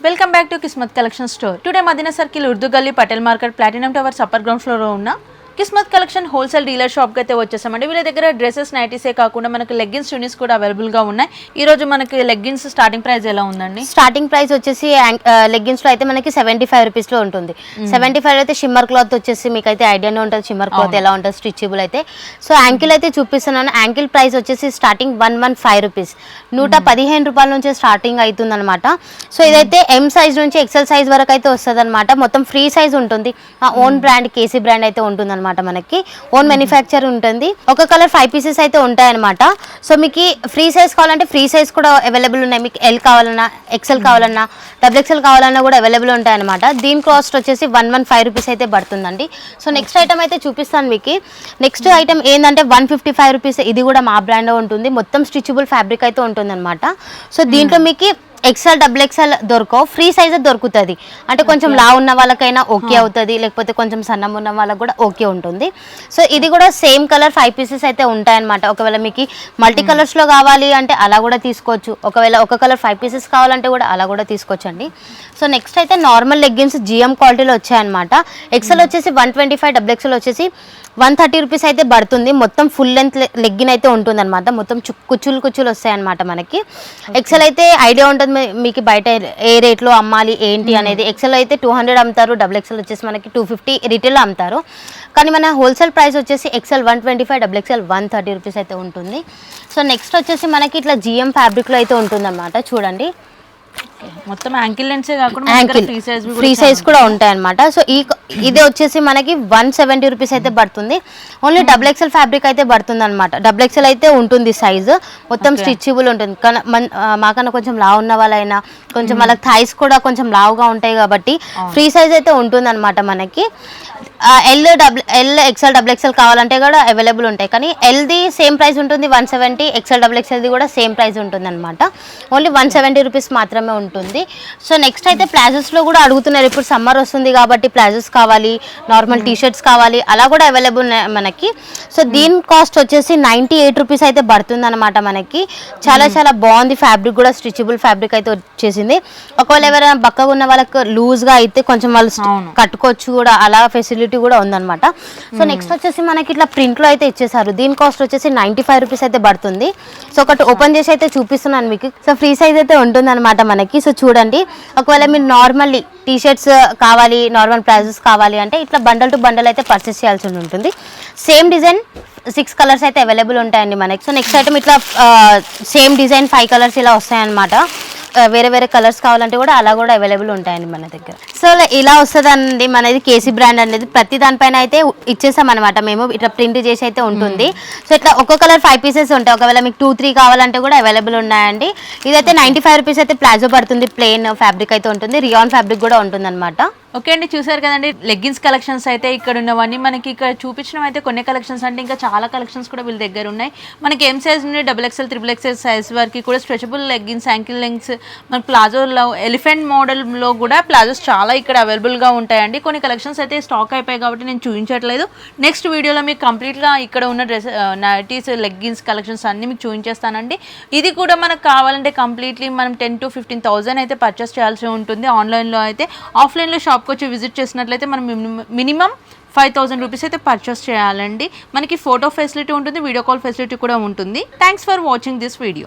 Welcome back to Kismat collection store. Today Madina circle Urdu Galli Patel market platinum towers upper ground floor లో ఉన్న Kismat collection wholesale dealer shop కి అయితే వచ్చేసామండి. వీళ్ళ దగ్గర డ్రెస్సెస్ నైటీసే కాకుండా మనకి లెగ్గిన్స్ చున్నీస్ కూడా అవైలబుల్ గా ఉన్నాయి. ఈ రోజు మనకి లెగ్గిన్స్ స్టార్టింగ్ ప్రైస్ ఎలా ఉందండి? స్టార్టింగ్ ప్రైస్ వచ్చేసి లెగ్గిన్స్ లో అయితే మనకి 75 రూపీస్ లో ఉంటుంది. 75 అయితే షిమ్మర్ క్లాత్ వచ్చేసి మీకు అయితే ఐడియానే ఉంటుంది షిమ్మర్ క్లాత్ ఎలా ఉంటుంది స్ట్రిచబుల్ అయితే. సో యాంకిల్ అయితే చూపిస్తున్నాను. యాంకిల్ ప్రైస్ వచ్చేసి స్టార్టింగ్ 115 రూపీస్ 115 రూపాయల నుంచి స్టార్టింగ్ అవుతుంది అనమాట. సో ఇదైతే ఎం సైజ్ నుంచి ఎక్సెల్ సైజ్ వరకు అయితే వస్తుంది అనమాట. మొత్తం ఫ్రీ సైజ్ ఉంటుంది. ఓన్ బ్రాండ్ కేసీ బ్రాండ్ అయితే ఉంటుంది అనమాట. మనకి ఓన్ మ్యానుఫ్యాక్చర్ ఉంటుంది. ఒక కలర్ 5 పీసెస్ అయితే ఉంటాయి అనమాట. సో మీకు ఫ్రీ సైజ్ కావాలంటే ఫ్రీ సైజ్ కూడా అవైలబుల్ ఉన్నాయి. మీకు ఎల్ కావాలన్నా ఎక్సెల్ కావాలన్నా XXL కావాలన్నా కూడా అవైలబుల్ ఉంటాయి అనమాట. దీని కాస్ట్ వచ్చేసి 115 రూపీస్ అయితే పడుతుందండి. సో నెక్స్ట్ ఐటమ్ అయితే చూపిస్తాను మీకు. నెక్స్ట్ ఐటమ్ ఏంటంటే 155 రూపీస్. ఇది కూడా మా బ్రాండ్ ఉంటుంది. మొత్తం స్టిచబుల్ ఫ్యాబ్రిక్ అయితే ఉంటుంది అనమాట. సో దీంట్లో మీకు XL XXL దొరకవు, ఫ్రీ సైజ్ దొరుకుతుంది. అంటే కొంచెం లా ఉన్న వాళ్ళకైనా ఓకే అవుతుంది, లేకపోతే కొంచెం సన్నం ఉన్న వాళ్ళకి కూడా ఓకే ఉంటుంది. సో ఇది కూడా సేమ్ కలర్ 5 పీసెస్ అయితే ఉంటాయన్నమాట. ఒకవేళ మీకు మల్టీ కలర్స్లో కావాలి అంటే అలా కూడా తీసుకోవచ్చు. ఒకవేళ ఒక కలర్ 5 పీసెస్ కావాలంటే కూడా అలా కూడా తీసుకోవచ్చండి. సో నెక్స్ట్ అయితే నార్మల్ లెగ్గిన్స్ GM క్వాలిటీలో వచ్చాయన్నమాట. XL వచ్చేసి 125, XXL వచ్చేసి 130 రూపీస్ అయితే పడుతుంది. మొత్తం ఫుల్ లెంత్ లెగ్గిన్ అయితే ఉంటుంది అనమాట. మొత్తం కుచ్చులు కుచ్చులు వస్తాయన్నమాట మనకి. XL అయితే ఐడియా ఉంటుంది మీకు బయట ఏ రేట్లో అమ్మాలి ఏంటి అనేది. XL అయితే 200 అమ్ముతారు, XXL వచ్చేసి మనకి 250 రిటైల్లో అమ్ముతారు. కానీ మన హోల్సేల్ ప్రైస్ వచ్చేసి XL 125, XXL 130 రూపీస్ అయితే ఉంటుంది. సో నెక్స్ట్ వచ్చేసి మనకి ఇట్లా GM ఫ్యాబ్రిక్లో అయితే ఉంటుంది అనమాట. చూడండి మొత్తం యాంకిల్ లెన్సే కాకుండా ఫ్రీ సైజ్ కూడా ఉంటాయి అనమాట. సో ఇది వచ్చేసి మనకి 170 రూపీస్ అయితే పడుతుంది. ఓన్లీ XXL ఫ్యాబ్రిక్ అయితే పడుతుంది అనమాట. XXL అయితే ఉంటుంది సైజు, మొత్తం స్టిచబుల్ ఉంటుంది. మాకన్నా కొంచెం లావు ఉన్న వాళ్ళైనా కొంచెం వాళ్ళకి థైస్ కూడా కొంచెం లావుగా ఉంటాయి కాబట్టి ఫ్రీ సైజ్ అయితే ఉంటుంది అనమాట మనకి. XL XXL కావాలంటే కూడా అవైలబుల్ ఉంటాయి. కానీ ఎల్ది సేమ్ ప్రైస్ ఉంటుంది 170, XL XXLది కూడా సేమ్ ప్రైస్ ఉంటుంది అనమాట. ఓన్లీ 170 రూపీస్ మాత్రమే ఉంటుంది. సో నెక్స్ట్ అయితే ప్లాజోస్లో కూడా అడుగుతున్నారు. ఇప్పుడు సమ్మర్ వస్తుంది కాబట్టి ప్లాజోస్ కావాలి, నార్మల్ టీషర్ట్స్ కావాలి, అలా కూడా అవైలబుల్ మనకి. సో దీని కాస్ట్ వచ్చేసి 98 రూపీస్ అయితే పడుతుంది అనమాట మనకి. చాలా చాలా బాగుంది ఫ్యాబ్రిక్ కూడా, స్ట్రిచబుల్ ఫ్యాబ్రిక్ అయితే వచ్చేసింది. ఒకవేళ ఎవరైనా బక్కగా ఉన్న వాళ్ళకి లూజ్గా అయితే కొంచెం వాళ్ళు కట్టుకోవచ్చు కూడా, అలా ఫెసిలిటీ కూడా ఉందన్నమాట. సో నెక్స్ట్ వచ్చేసి మనకి ఇట్లా ప్రింట్లో అయితే ఇచ్చేసారు. దీని కాస్ట్ వచ్చేసి 95 రూపీస్ అయితే పడుతుంది. సో ఒకటి ఓపెన్ చేసి అయితే చూపిస్తున్నాను మీకు. సో ఫ్రీ సైజ్ అయితే ఉంటుంది అనమాట మనకి. సో చూడండి, ఒకవేళ మీరు నార్మల్లీ టీషర్ట్స్ కావాలి, నార్మల్ ప్రైజెస్ కావాలి అంటే ఇట్లా బండల్ టు బండల్ అయితే పర్చేస్ చేయాల్సి ఉంటుంది. సేమ్ డిజైన్ 6 కలర్స్ అయితే అవైలబుల్ ఉంటాయండి మనకి. సో నెక్స్ట్ ఐటమ్ ఇట్లా సేమ్ డిజైన్ 5 కలర్స్ ఇలా వస్తాయన్నమాట. వేరే వేరే కలర్స్ కావాలంటే కూడా అలా కూడా అవైలబుల్ ఉంటాయండి మన దగ్గర. సో ఇలా వస్తుందండి మనది కేసీ బ్రాండ్ అనేది. ప్రతి దానిపైన అయితే ఇచ్చేసాం అనమాట మేము. ఇట్లా ప్రింట్ చేసి అయితే ఉంటుంది. సో ఇట్లా ఒక్క కలర్ 5 పీసెస్ ఉంటాయి. ఒకవేళ మీకు 2-3 కావాలంటే కూడా అవైలబుల్ ఉన్నాయండి. ఇదైతే 95 రూపీస్ అయితే ప్లాజో పడుతుంది. ప్లెయిన్ ఫ్యాబ్రిక్ అయితే ఉంటుంది. రియాన్ ఫ్యాబ్రిక్ కూడా ఉంటుంది అనమాట. ఓకే అండి, చూసారు కదండి లెగ్గిన్స్ కలెక్షన్స్ అయితే ఇక్కడ ఉన్నవన్నీ. మనకి ఇక్కడ చూపించడం అయితే కొన్ని కలెక్షన్స్ అంటే ఇంకా చాలా కలెక్షన్స్ కూడా వీళ్ళ దగ్గర ఉన్నాయి. మనకి ఎం సైజ్ నుండి XXL, XXL సైజ్ వరకు కూడా స్ట్రెచబుల్ లెగ్గిన్స్, యాంకిల్ లెగ్స్, మన ప్లాజోలో ఎలిఫెంట్ మోడల్లో కూడా ప్లాజోస్ చాలా ఇక్కడ అవైలబుల్గా ఉంటాయండి. కొన్ని కలెక్షన్స్ అయితే స్టాక్ అయిపోయాయి కాబట్టి నేను చూపించట్లేదు. నెక్స్ట్ వీడియోలో మీకు కంప్లీట్గా ఇక్కడ ఉన్న డ్రెస్ నైటీస్, లెగ్గిన్స్ కలెక్షన్స్ అన్నీ మీకు చూపించేస్తానండి. ఇది కూడా మనకు కావాలంటే కంప్లీట్లీ మనం 10,000 to 15,000 అయితే పర్చేస్ చేయాల్సి ఉంటుంది. ఆన్లైన్లో అయితే, ఆఫ్లైన్లో షాప్కి వచ్చి విజిట్ చేసినట్లయితే మనం మినిమం 5,000 రూపీస్ అయితే పర్చేస్ చేయాలండి. మనకి ఫోటో ఫెసిలిటీ ఉంటుంది, వీడియో కాల్ ఫెసిలిటీ కూడా ఉంటుంది. Thanks for watching this video.